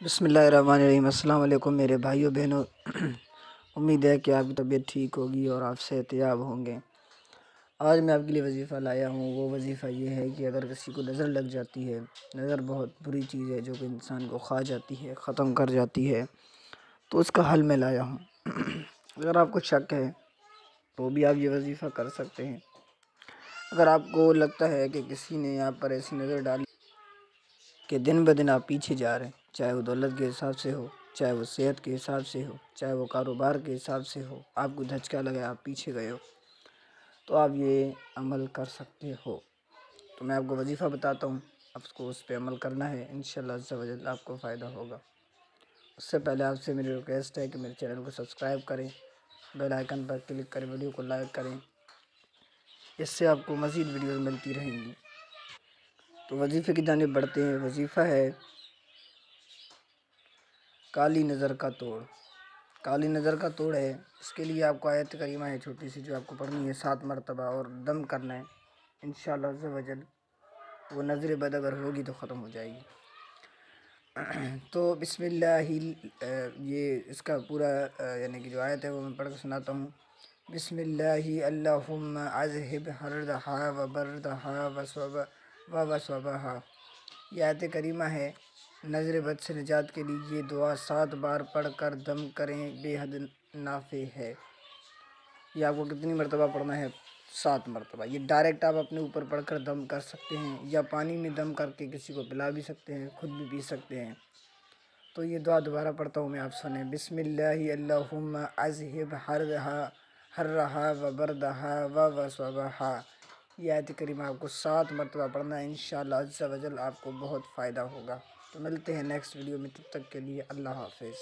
بسم اللہ الرحمن الرحیم۔ السلام علیکم میرے بھائیوں بہنوں، امید ہے کہ آپ کی طبیعت ٹھیک ہوگی اور آپ صحت یاب ہوں گے۔ آج میں آپ کے لیے وظیفہ لایا ہوں۔ وہ وظیفہ یہ ہے کہ اگر کسی کو نظر لگ جاتی ہے، نظر بہت بری چیز ہے جو کہ انسان کو کھا جاتی ہے، ختم کر جاتی ہے، تو اس کا حل میں لایا ہوں۔ اگر آپ کو شک ہے تو بھی آپ یہ وظیفہ کر سکتے ہیں۔ اگر آپ کو لگتا ہے کہ کسی نے آپ پر ایسی نظر ڈالی کہ دن بدن آپ پیچھے جا رہے ہیں، چاہے وہ دولت کے حساب سے ہو، چاہے وہ صحت کے حساب سے ہو، چاہے وہ کاروبار کے حساب سے ہو، آپ کو دھچکا لگا آپ پیچھے گئے ہو، تو آپ یہ عمل کر سکتے ہو۔ تو میں آپ کو وظیفہ بتاتا ہوں، آپ کو اس پہ عمل کرنا ہے، انشاءاللہ عز و جل آپ کو فائدہ ہوگا۔ اس سے پہلے آپ سے میری ریکویسٹ ہے کہ میرے چینل کو سبسکرائب کریں، بیل آئیکن پر کلک کریں، ویڈیو کو لائک کریں، اس سے آپ کو مزید ویڈیوز ملتی رہیں گی۔ تو وظیفے کی جانب بڑھتے ہیں۔ وظیفہ ہے کالی نظر کا توڑ۔ کالی نظر کا توڑ ہے، اس کے لیے آپ کو آیت کریمہ ہے چھوٹی سی جو آپ کو پڑھنی ہے 7 مرتبہ اور دم کرنا ہے، انشاءاللہ عز و جل وہ نظر بد اگر ہوگی تو ختم ہو جائے گی۔ تو بسم اللہ یہ اس کا پورا یعنی کہ جو آیت ہے وہ میں پڑھ کے سناتا ہوں۔ بسم اللہ اللہم اذہب حردہا و بردہا و وصبہا۔ یہ آیت کریمہ ہے۔ نظر بد سے نجات کے لیے یہ دعا 7 بار پڑھ کر دم کریں، بے حد نافع ہے۔ یہ آپ کو کتنی مرتبہ پڑھنا ہے؟ 7 مرتبہ۔ یہ ڈائریکٹ آپ اپنے اوپر پڑھ کر دم کر سکتے ہیں، یا پانی میں دم کر کے کسی کو پلا بھی سکتے ہیں، خود بھی پی سکتے ہیں۔ تو یہ دعا دوبارہ پڑھتا ہوں میں، آپ سنیں۔ بسم اللہ اللہم اذہب حرہا و بردہا و وصبہا۔ یہ آیت کریمہ آپ کو 7 مرتبہ پڑھنا ہے، انشاءاللہ عز و جل آپ کو بہت فائدہ ہوگا۔ تو ملتے ہیں نیکسٹ ویڈیو میں، تب تک کے لیے اللہ حافظ۔